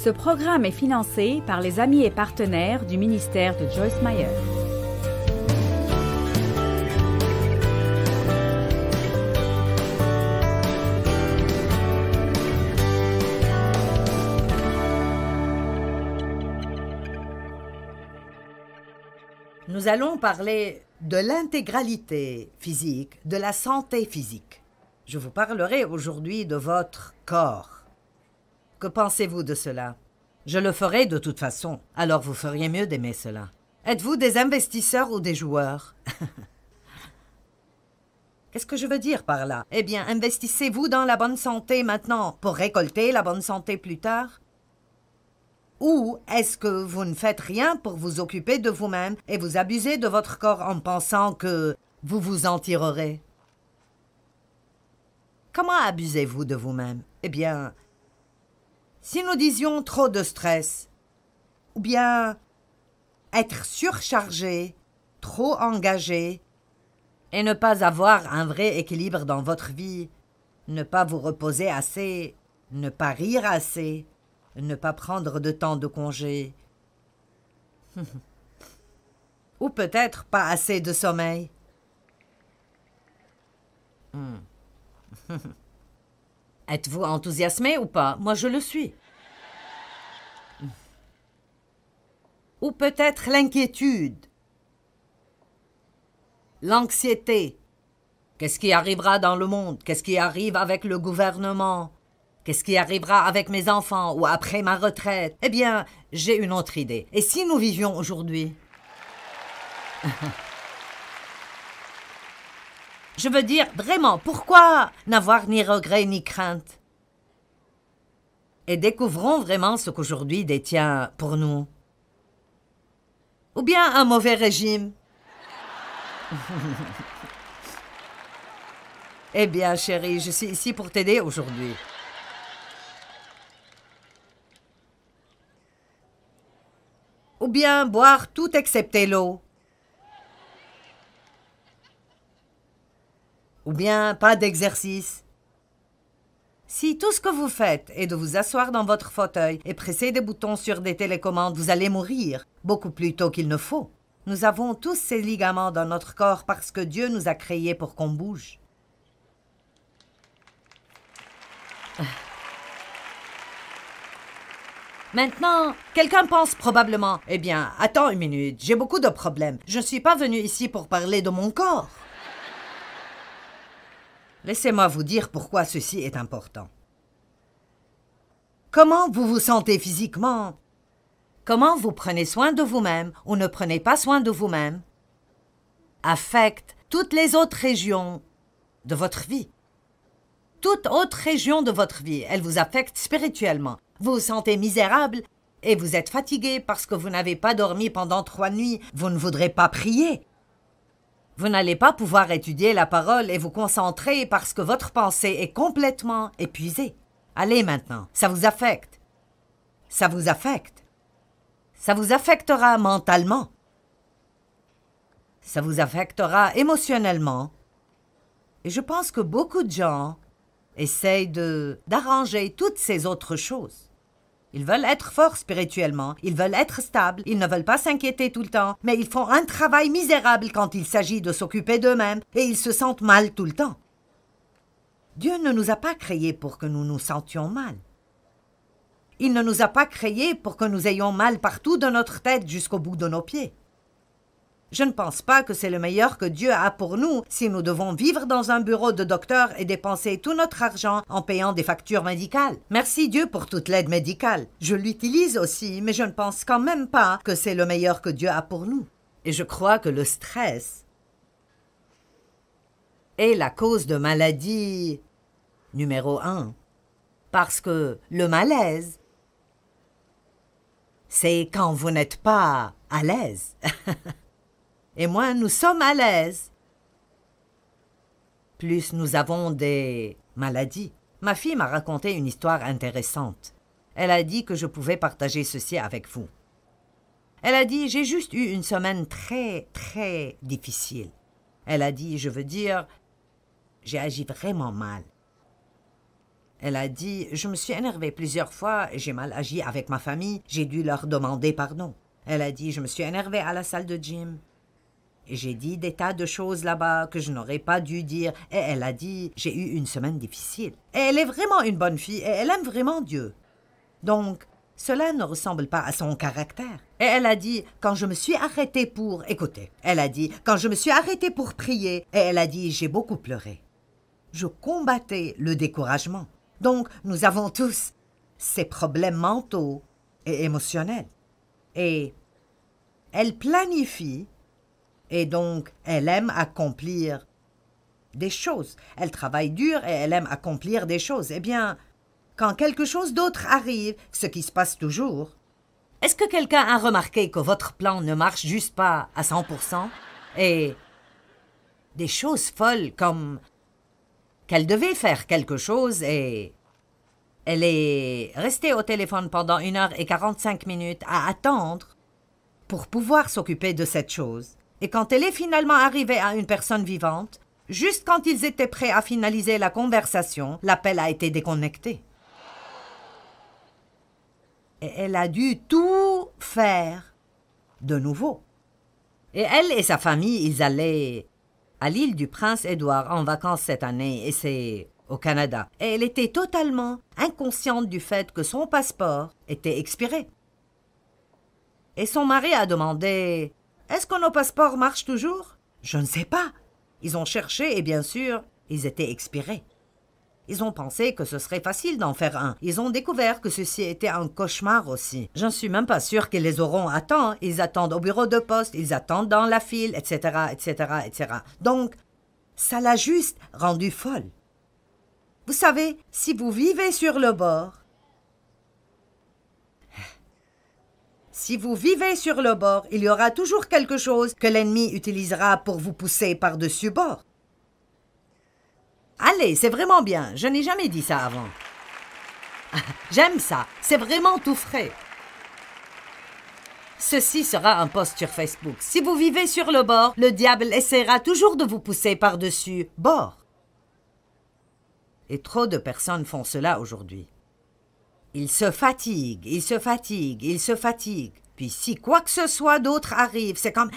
Ce programme est financé par les amis et partenaires du ministère de Joyce Meyer. Nous allons parler de l'intégralité physique, de la santé physique. Je vous parlerai aujourd'hui de votre corps. Que pensez-vous de cela? Je le ferai de toute façon, alors vous feriez mieux d'aimer cela. Êtes-vous des investisseurs ou des joueurs? Qu'est-ce que je veux dire par là? Eh bien, investissez-vous dans la bonne santé maintenant pour récolter la bonne santé plus tard? Ou est-ce que vous ne faites rien pour vous occuper de vous-même et vous abusez de votre corps en pensant que vous vous en tirerez? Comment abusez-vous de vous-même? Eh bien, si nous disions trop de stress, ou bien être surchargé, trop engagé, et ne pas avoir un vrai équilibre dans votre vie, ne pas vous reposer assez, ne pas rire assez, ne pas prendre de temps de congé, ou peut-être pas assez de sommeil. Êtes-vous enthousiasmé ou pas? Moi, je le suis. Ou peut-être l'inquiétude, l'anxiété. Qu'est-ce qui arrivera dans le monde? Qu'est-ce qui arrive avec le gouvernement? Qu'est-ce qui arrivera avec mes enfants ou après ma retraite? Eh bien, j'ai une autre idée. Et si nous vivions aujourd'hui? Je veux dire, vraiment, pourquoi n'avoir ni regret ni crainte? Et découvrons vraiment ce qu'aujourd'hui détient pour nous. Ou bien un mauvais régime. Eh bien, chérie, je suis ici pour t'aider aujourd'hui. Ou bien boire tout excepté l'eau. Ou bien pas d'exercice. Si tout ce que vous faites est de vous asseoir dans votre fauteuil et presser des boutons sur des télécommandes, vous allez mourir, beaucoup plus tôt qu'il ne faut. Nous avons tous ces ligaments dans notre corps parce que Dieu nous a créés pour qu'on bouge. Maintenant, quelqu'un pense probablement, eh bien, attends une minute, j'ai beaucoup de problèmes. Je ne suis pas venu ici pour parler de mon corps. Laissez-moi vous dire pourquoi ceci est important. Comment vous vous sentez physiquement? Comment vous prenez soin de vous-même ou ne prenez pas soin de vous-même affecte toutes les autres régions de votre vie. Toute autre région de votre vie, elle vous affecte spirituellement. Vous vous sentez misérable et vous êtes fatigué parce que vous n'avez pas dormi pendant 3 nuits. Vous ne voudrez pas prier. Vous n'allez pas pouvoir étudier la parole et vous concentrer parce que votre pensée est complètement épuisée. Allez maintenant, ça vous affecte. Ça vous affecte. Ça vous affectera mentalement. Ça vous affectera émotionnellement. Et je pense que beaucoup de gens essayent d'arranger toutes ces autres choses. Ils veulent être forts spirituellement, ils veulent être stables, ils ne veulent pas s'inquiéter tout le temps, mais ils font un travail misérable quand il s'agit de s'occuper d'eux-mêmes et ils se sentent mal tout le temps. Dieu ne nous a pas créés pour que nous nous sentions mal. Il ne nous a pas créés pour que nous ayons mal partout de notre tête jusqu'au bout de nos pieds. Je ne pense pas que c'est le meilleur que Dieu a pour nous si nous devons vivre dans un bureau de docteur et dépenser tout notre argent en payant des factures médicales. Merci Dieu pour toute l'aide médicale. Je l'utilise aussi, mais je ne pense quand même pas que c'est le meilleur que Dieu a pour nous. Et je crois que le stress est la cause de maladie numéro 1. Parce que le malaise, c'est quand vous n'êtes pas à l'aise. Et moins nous sommes à l'aise, plus nous avons des maladies. Ma fille m'a raconté une histoire intéressante. Elle a dit que je pouvais partager ceci avec vous. Elle a dit, j'ai juste eu une semaine très, très difficile. Elle a dit, je veux dire, j'ai agi vraiment mal. Elle a dit « Je me suis énervée plusieurs fois et j'ai mal agi avec ma famille. J'ai dû leur demander pardon. » Elle a dit « Je me suis énervée à la salle de gym. Et j'ai dit des tas de choses là-bas que je n'aurais pas dû dire. » Et elle a dit « J'ai eu une semaine difficile. » Et elle est vraiment une bonne fille et elle aime vraiment Dieu. Donc, cela ne ressemble pas à son caractère. Et elle a dit « Quand je me suis arrêtée pour... » Écoutez, elle a dit « Quand je me suis arrêtée pour prier. » Et elle a dit « J'ai beaucoup pleuré. » Je combattais le découragement. Donc, nous avons tous ces problèmes mentaux et émotionnels. Et elle planifie, et donc elle aime accomplir des choses. Elle travaille dur et elle aime accomplir des choses. Eh bien, quand quelque chose d'autre arrive, ce qui se passe toujours, est-ce que quelqu'un a remarqué que votre plan ne marche juste pas à 100%? Et des choses folles comme qu'elle devait faire quelque chose et elle est restée au téléphone pendant 1h45 à attendre pour pouvoir s'occuper de cette chose. Et quand elle est finalement arrivée à une personne vivante, juste quand ils étaient prêts à finaliser la conversation, l'appel a été déconnecté. Et elle a dû tout faire de nouveau. Et elle et sa famille, ils allaient à l'île du Prince-Édouard en vacances cette année, et c'est au Canada. Et elle était totalement inconsciente du fait que son passeport était expiré. Et son mari a demandé « Est-ce que nos passeports marchent toujours ?»« Je ne sais pas. » Ils ont cherché et bien sûr, ils étaient expirés. Ils ont pensé que ce serait facile d'en faire un. Ils ont découvert que ceci était un cauchemar aussi. Je ne suis même pas sûre qu'ils les auront à temps. Ils attendent au bureau de poste, ils attendent dans la file, etc., etc., etc. Donc, ça l'a juste rendue folle. Vous savez, si vous vivez sur le bord, il y aura toujours quelque chose que l'ennemi utilisera pour vous pousser par-dessus bord. Allez, c'est vraiment bien. Je n'ai jamais dit ça avant. J'aime ça. C'est vraiment tout frais. Ceci sera un post sur Facebook. Si vous vivez sur le bord, le diable essaiera toujours de vous pousser par-dessus bord. Et trop de personnes font cela aujourd'hui. Ils se fatiguent, ils se fatiguent, ils se fatiguent. Puis si quoi que ce soit d'autre arrive, c'est comme...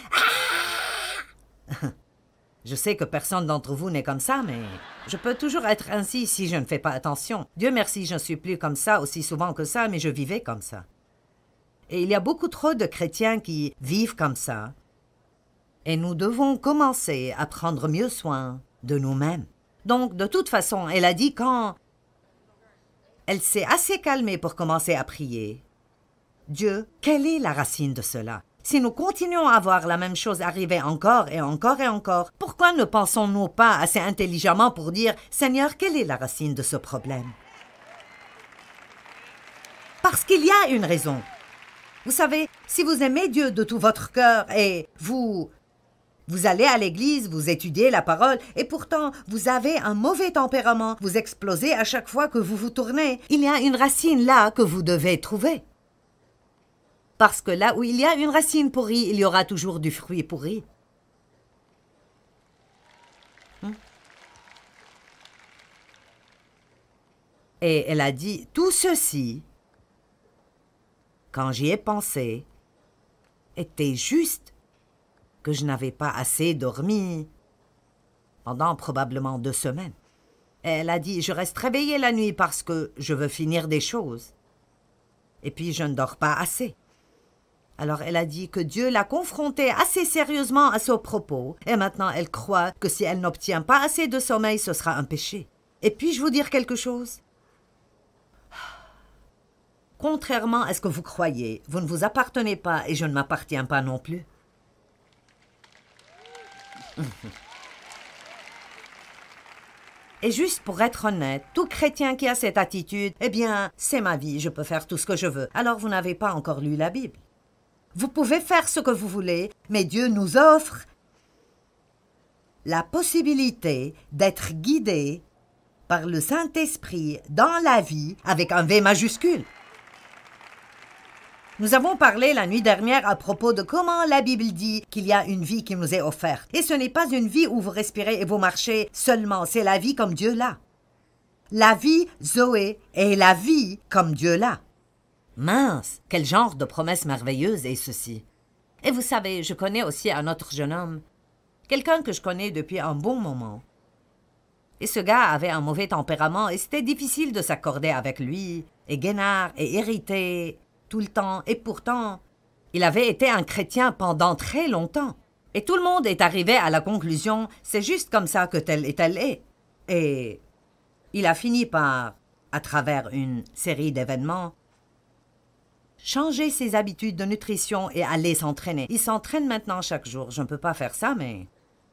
Je sais que personne d'entre vous n'est comme ça, mais je peux toujours être ainsi si je ne fais pas attention. Dieu merci, je ne suis plus comme ça aussi souvent que ça, mais je vivais comme ça. Et il y a beaucoup trop de chrétiens qui vivent comme ça. Et nous devons commencer à prendre mieux soin de nous-mêmes. Donc, de toute façon, elle a dit quand elle s'est assez calmée pour commencer à prier. Dieu, quelle est la racine de cela? Si nous continuons à voir la même chose arriver encore et encore et encore, pourquoi ne pensons-nous pas assez intelligemment pour dire « Seigneur, quelle est la racine de ce problème? » Parce qu'il y a une raison. Vous savez, si vous aimez Dieu de tout votre cœur et vous allez à l'église, vous étudiez la parole et pourtant vous avez un mauvais tempérament, vous explosez à chaque fois que vous vous tournez, il y a une racine là que vous devez trouver. Parce que là où il y a une racine pourrie, il y aura toujours du fruit pourri. Et elle a dit, tout ceci, quand j'y ai pensé, était juste que je n'avais pas assez dormi pendant probablement 2 semaines. Et elle a dit, je reste réveillée la nuit parce que je veux finir des choses. Et puis je ne dors pas assez. Alors elle a dit que Dieu l'a confrontée assez sérieusement à ce propos, et maintenant elle croit que si elle n'obtient pas assez de sommeil, ce sera un péché. Et puis-je vous dire quelque chose? Contrairement à ce que vous croyez, vous ne vous appartenez pas et je ne m'appartiens pas non plus. Et juste pour être honnête, tout chrétien qui a cette attitude, eh bien, c'est ma vie, je peux faire tout ce que je veux. Alors vous n'avez pas encore lu la Bible. Vous pouvez faire ce que vous voulez, mais Dieu nous offre la possibilité d'être guidés par le Saint-Esprit dans la vie avec un V majuscule. Nous avons parlé la nuit dernière à propos de comment la Bible dit qu'il y a une vie qui nous est offerte. Et ce n'est pas une vie où vous respirez et vous marchez seulement, c'est la vie comme Dieu l'a. La vie, Zoé, est la vie comme Dieu l'a. Mince, quel genre de promesse merveilleuse est ceci. Et vous savez, je connais aussi un autre jeune homme, quelqu'un que je connais depuis un bon moment. Et ce gars avait un mauvais tempérament et c'était difficile de s'accorder avec lui, et guénard et irrité tout le temps, et pourtant, il avait été un chrétien pendant très longtemps. Et tout le monde est arrivé à la conclusion, c'est juste comme ça que tel et tel est. Et il a fini par, à travers une série d'événements, changer ses habitudes de nutrition et aller s'entraîner. Il s'entraîne maintenant chaque jour. Je ne peux pas faire ça, mais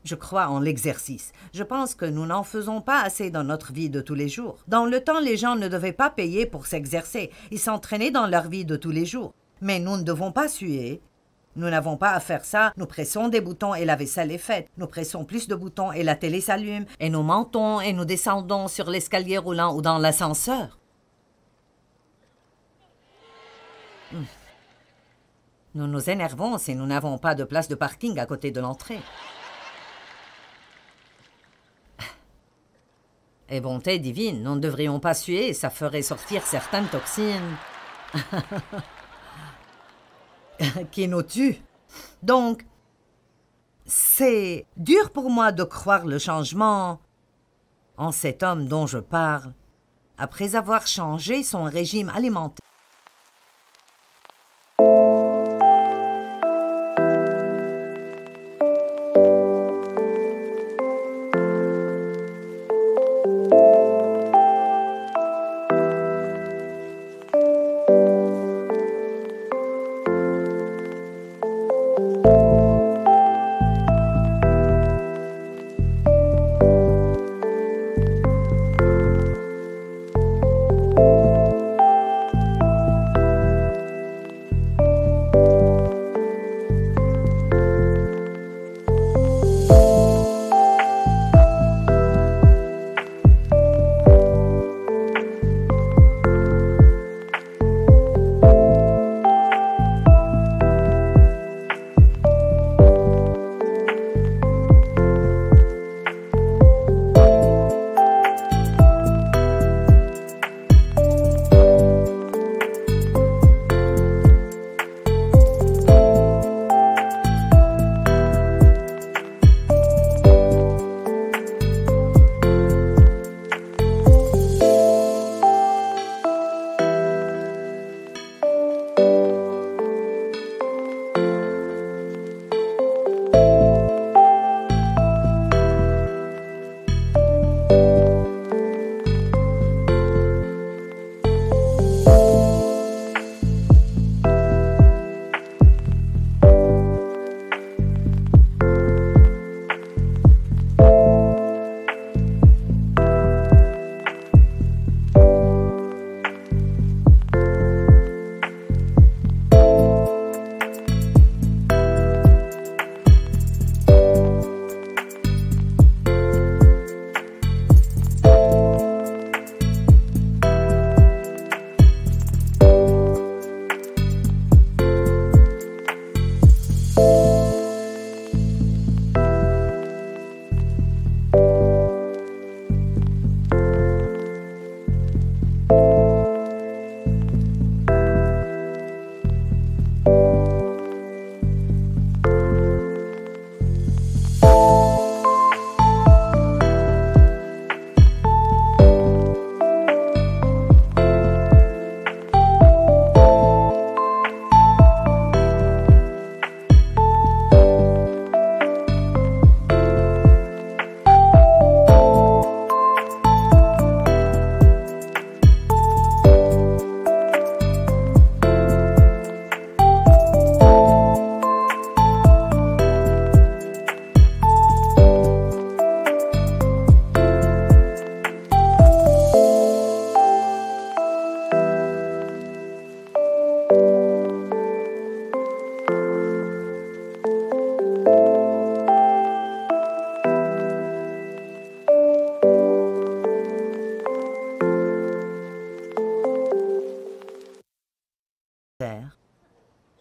je crois en l'exercice. Je pense que nous n'en faisons pas assez dans notre vie de tous les jours. Dans le temps, les gens ne devaient pas payer pour s'exercer. Ils s'entraînaient dans leur vie de tous les jours. Mais nous ne devons pas suer. Nous n'avons pas à faire ça. Nous pressons des boutons et la vaisselle est faite. Nous pressons plus de boutons et la télé s'allume. Et nous montons et nous descendons sur l'escalier roulant ou dans l'ascenseur. Nous nous énervons si nous n'avons pas de place de parking à côté de l'entrée. Et bonté divine, nous ne devrions pas suer, ça ferait sortir certaines toxines qui nous tuent. Donc, c'est dur pour moi de croire le changement en cet homme dont je parle, après avoir changé son régime alimentaire.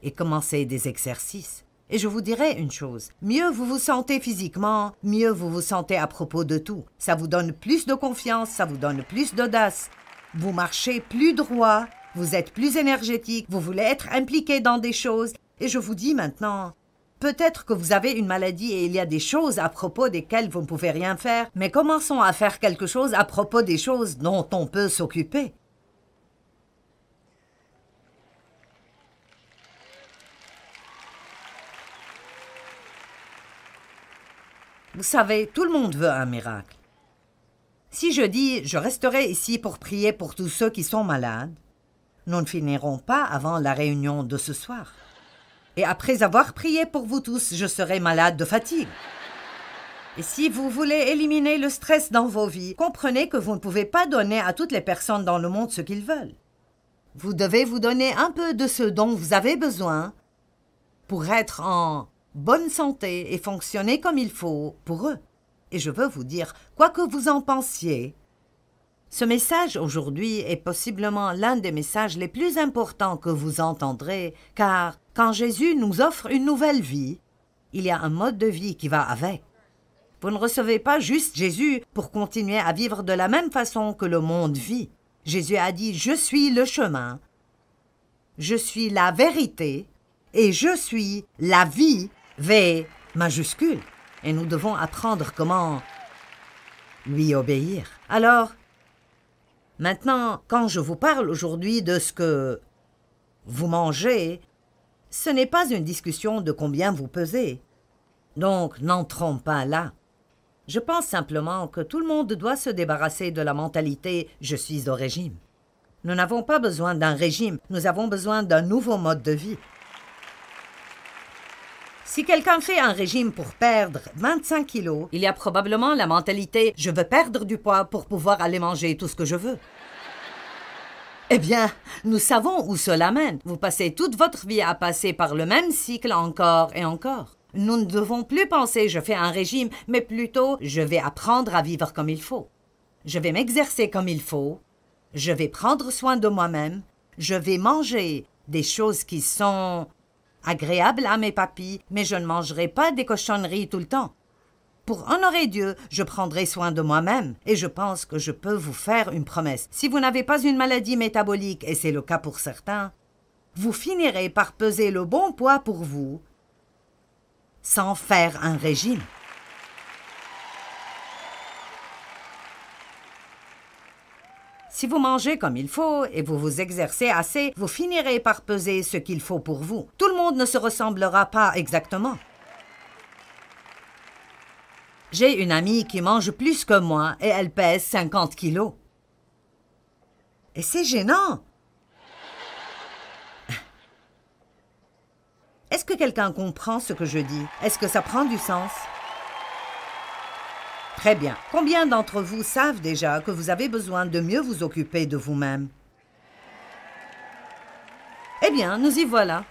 Et commencer des exercices. Et je vous dirai une chose, mieux vous vous sentez physiquement, mieux vous vous sentez à propos de tout. Ça vous donne plus de confiance, ça vous donne plus d'audace. Vous marchez plus droit, vous êtes plus énergétique, vous voulez être impliqué dans des choses. Et je vous dis maintenant, peut-être que vous avez une maladie et il y a des choses à propos desquelles vous ne pouvez rien faire, mais commençons à faire quelque chose à propos des choses dont on peut s'occuper. Vous savez, tout le monde veut un miracle. Si je dis « je resterai ici pour prier pour tous ceux qui sont malades », nous ne finirons pas avant la réunion de ce soir. Et après avoir prié pour vous tous, je serai malade de fatigue. Et si vous voulez éliminer le stress dans vos vies, comprenez que vous ne pouvez pas donner à toutes les personnes dans le monde ce qu'ils veulent. Vous devez vous donner un peu de ce dont vous avez besoin pour être en bonne santé et fonctionner comme il faut pour eux. Et je veux vous dire, quoi que vous en pensiez, ce message aujourd'hui est possiblement l'un des messages les plus importants que vous entendrez, car quand Jésus nous offre une nouvelle vie, il y a un mode de vie qui va avec. Vous ne recevez pas juste Jésus pour continuer à vivre de la même façon que le monde vit. Jésus a dit « Je suis le chemin, je suis la vérité et je suis la vie ». V majuscule, et nous devons apprendre comment lui obéir. Alors, maintenant, quand je vous parle aujourd'hui de ce que vous mangez, ce n'est pas une discussion de combien vous pesez. Donc, n'entrons pas là. Je pense simplement que tout le monde doit se débarrasser de la mentalité « je suis au régime ». Nous n'avons pas besoin d'un régime, nous avons besoin d'un nouveau mode de vie. Si quelqu'un fait un régime pour perdre 25 kilos, il y a probablement la mentalité « je veux perdre du poids pour pouvoir aller manger tout ce que je veux ». Eh bien, nous savons où cela mène. Vous passez toute votre vie à passer par le même cycle encore et encore. Nous ne devons plus penser « je fais un régime », mais plutôt « je vais apprendre à vivre comme il faut. Je vais m'exercer comme il faut. Je vais prendre soin de moi-même. Je vais manger des choses qui sont agréable à mes papilles, mais je ne mangerai pas des cochonneries tout le temps. Pour honorer Dieu, je prendrai soin de moi-même et je pense que je peux vous faire une promesse. Si vous n'avez pas une maladie métabolique, et c'est le cas pour certains, vous finirez par peser le bon poids pour vous sans faire un régime. Si vous mangez comme il faut et vous vous exercez assez, vous finirez par peser ce qu'il faut pour vous. Tout le monde ne se ressemblera pas exactement. J'ai une amie qui mange plus que moi et elle pèse 50 kilos. Et c'est gênant. Est-ce que quelqu'un comprend ce que je dis? Est-ce que ça prend du sens? Très bien. Combien d'entre vous savent déjà que vous avez besoin de mieux vous occuper de vous-même? Eh bien, nous y voilà.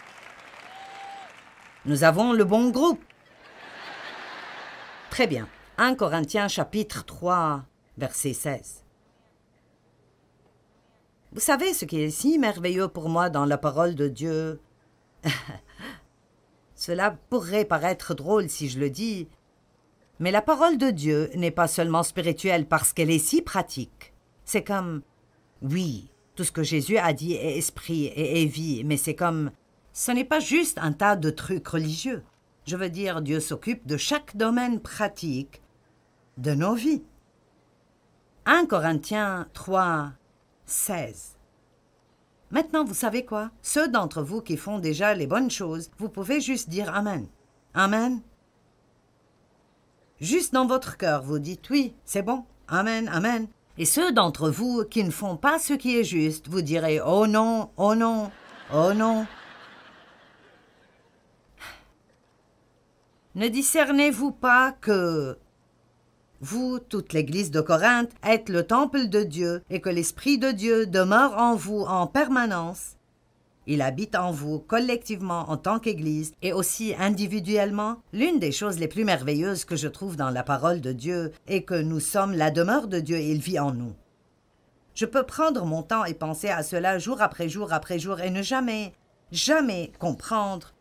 Nous avons le bon groupe. Très bien. 1 Corinthiens chapitre 3, verset 16. Vous savez ce qui est si merveilleux pour moi dans la parole de Dieu? Cela pourrait paraître drôle si je le dis, mais la parole de Dieu n'est pas seulement spirituelle parce qu'elle est si pratique. C'est comme, oui, tout ce que Jésus a dit est esprit et est vie, mais c'est comme, ce n'est pas juste un tas de trucs religieux. Je veux dire, Dieu s'occupe de chaque domaine pratique de nos vies. 1 Corinthiens 3, 16. Maintenant, vous savez quoi? Ceux d'entre vous qui font déjà les bonnes choses, vous pouvez juste dire Amen. Amen. Juste dans votre cœur, vous dites oui, c'est bon. Amen, amen. Et ceux d'entre vous qui ne font pas ce qui est juste, vous direz oh non, oh non, oh non. Ne discernez-vous pas que vous, toute l'Église de Corinthe, êtes le temple de Dieu et que l'Esprit de Dieu demeure en vous en permanence? Il habite en vous collectivement en tant qu'Église et aussi individuellement. L'une des choses les plus merveilleuses que je trouve dans la parole de Dieu est que nous sommes la demeure de Dieu et il vit en nous. Je peux prendre mon temps et penser à cela jour après jour et ne jamais comprendre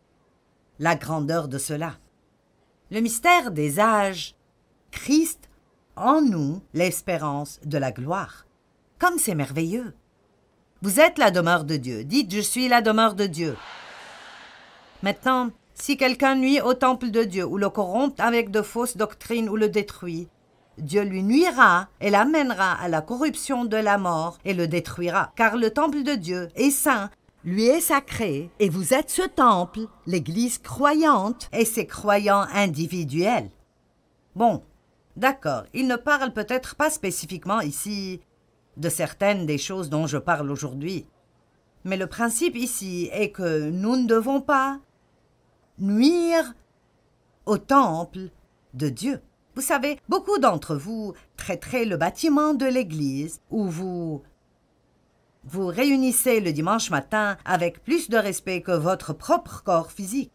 la grandeur de cela. Le mystère des âges, Christ en nous, l'espérance de la gloire. Comme c'est merveilleux. Vous êtes la demeure de Dieu. Dites, je suis la demeure de Dieu. Maintenant, si quelqu'un nuit au temple de Dieu, ou le corrompt avec de fausses doctrines, ou le détruit, Dieu lui nuira et l'amènera à la corruption de la mort et le détruira. Car le temple de Dieu est saint, lui est sacré, et vous êtes ce temple, l'Église croyante, et ses croyants individuels. Bon, d'accord, il ne parle peut-être pas spécifiquement ici de certaines des choses dont je parle aujourd'hui. Mais le principe ici est que nous ne devons pas nuire au temple de Dieu. Vous savez, beaucoup d'entre vous traiteraient le bâtiment de l'église où vous réunissez le dimanche matin avec plus de respect que votre propre corps physique.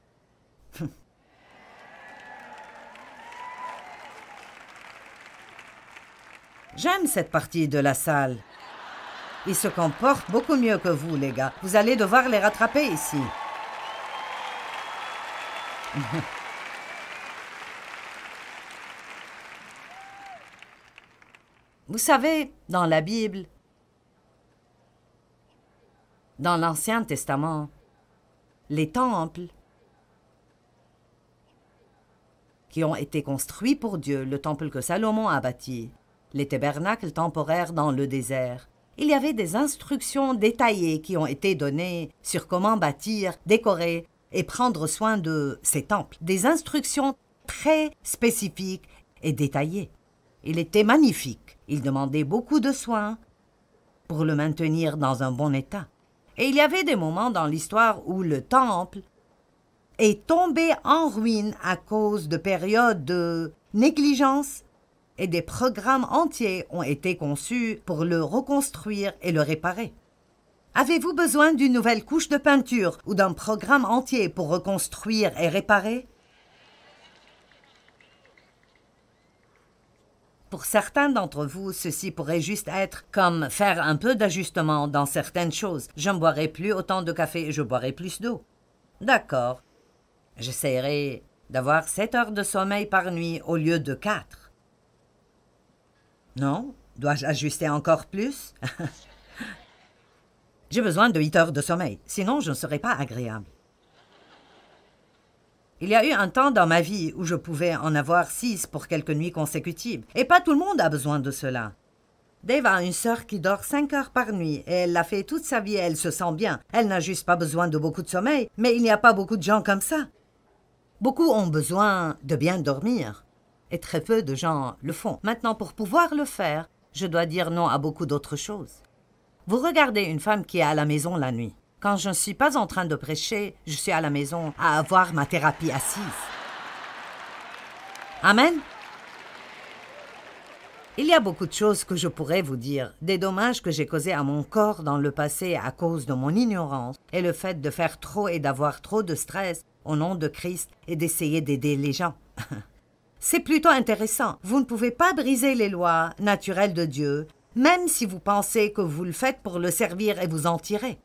J'aime cette partie de la salle. Ils se comportent beaucoup mieux que vous, les gars. Vous allez devoir les rattraper ici. Vous savez, dans la Bible, dans l'Ancien Testament, les temples qui ont été construits pour Dieu, le temple que Salomon a bâti, les tabernacles temporaires dans le désert, il y avait des instructions détaillées qui ont été données sur comment bâtir, décorer et prendre soin de ces temples. Des instructions très spécifiques et détaillées. Il était magnifique. Il demandait beaucoup de soins pour le maintenir dans un bon état. Et il y avait des moments dans l'histoire où le temple est tombé en ruine à cause de périodes de négligence et des programmes entiers ont été conçus pour le reconstruire et le réparer. Avez-vous besoin d'une nouvelle couche de peinture ou d'un programme entier pour reconstruire et réparer? Pour certains d'entre vous, ceci pourrait juste être comme faire un peu d'ajustement dans certaines choses. Je ne boirai plus autant de café et je boirai plus d'eau. D'accord. J'essaierai d'avoir 7 heures de sommeil par nuit au lieu de 4. Non? Dois-je ajuster encore plus? J'ai besoin de 8 heures de sommeil, sinon je ne serai pas agréable. Il y a eu un temps dans ma vie où je pouvais en avoir 6 pour quelques nuits consécutives. Et pas tout le monde a besoin de cela. Dave a une sœur qui dort 5 heures par nuit et elle l'a fait toute sa vie et elle se sent bien. Elle n'a juste pas besoin de beaucoup de sommeil, mais il n'y a pas beaucoup de gens comme ça. Beaucoup ont besoin de bien dormir et très peu de gens le font. Maintenant, pour pouvoir le faire, je dois dire non à beaucoup d'autres choses. Vous regardez une femme qui est à la maison la nuit. Quand je ne suis pas en train de prêcher, je suis à la maison à avoir ma thérapie assise. Amen. Il y a beaucoup de choses que je pourrais vous dire, des dommages que j'ai causés à mon corps dans le passé à cause de mon ignorance et le fait de faire trop et d'avoir trop de stress au nom de Christ et d'essayer d'aider les gens. C'est plutôt intéressant. Vous ne pouvez pas briser les lois naturelles de Dieu, même si vous pensez que vous le faites pour le servir et vous en tirer.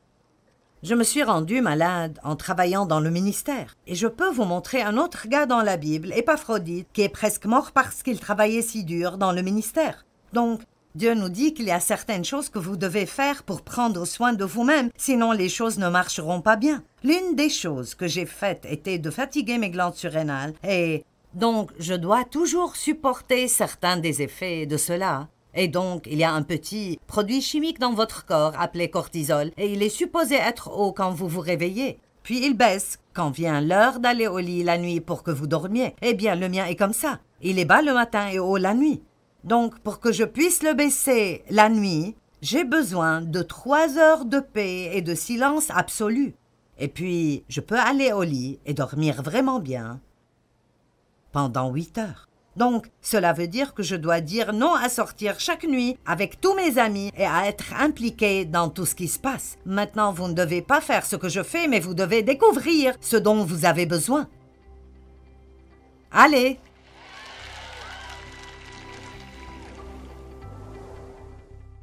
Je me suis rendu malade en travaillant dans le ministère. Et je peux vous montrer un autre gars dans la Bible, Épaphrodite, qui est presque mort parce qu'il travaillait si dur dans le ministère. Donc, Dieu nous dit qu'il y a certaines choses que vous devez faire pour prendre soin de vous-même, sinon les choses ne marcheront pas bien. L'une des choses que j'ai faites était de fatiguer mes glandes surrénales et donc je dois toujours supporter certains des effets de cela. Et donc, il y a un petit produit chimique dans votre corps appelé cortisol et il est supposé être haut quand vous vous réveillez. Puis il baisse quand vient l'heure d'aller au lit la nuit pour que vous dormiez. Eh bien, le mien est comme ça. Il est bas le matin et haut la nuit. Donc, pour que je puisse le baisser la nuit, j'ai besoin de 3 heures de paix et de silence absolu. Et puis, je peux aller au lit et dormir vraiment bien pendant 8 heures. Donc, cela veut dire que je dois dire non à sortir chaque nuit avec tous mes amis et à être impliqué dans tout ce qui se passe. Maintenant, vous ne devez pas faire ce que je fais, mais vous devez découvrir ce dont vous avez besoin. Allez!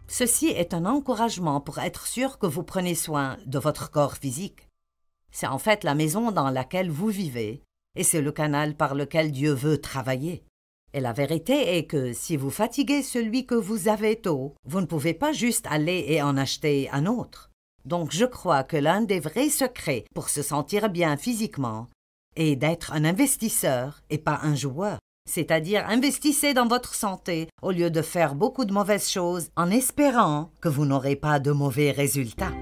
Ceci est un encouragement pour être sûr que vous prenez soin de votre corps physique. C'est en fait la maison dans laquelle vous vivez, et c'est le canal par lequel Dieu veut travailler. Et la vérité est que si vous fatiguez celui que vous avez tôt, vous ne pouvez pas juste aller et en acheter un autre. Donc je crois que l'un des vrais secrets pour se sentir bien physiquement est d'être un investisseur et pas un joueur. C'est-à-dire investissez dans votre santé au lieu de faire beaucoup de mauvaises choses en espérant que vous n'aurez pas de mauvais résultats.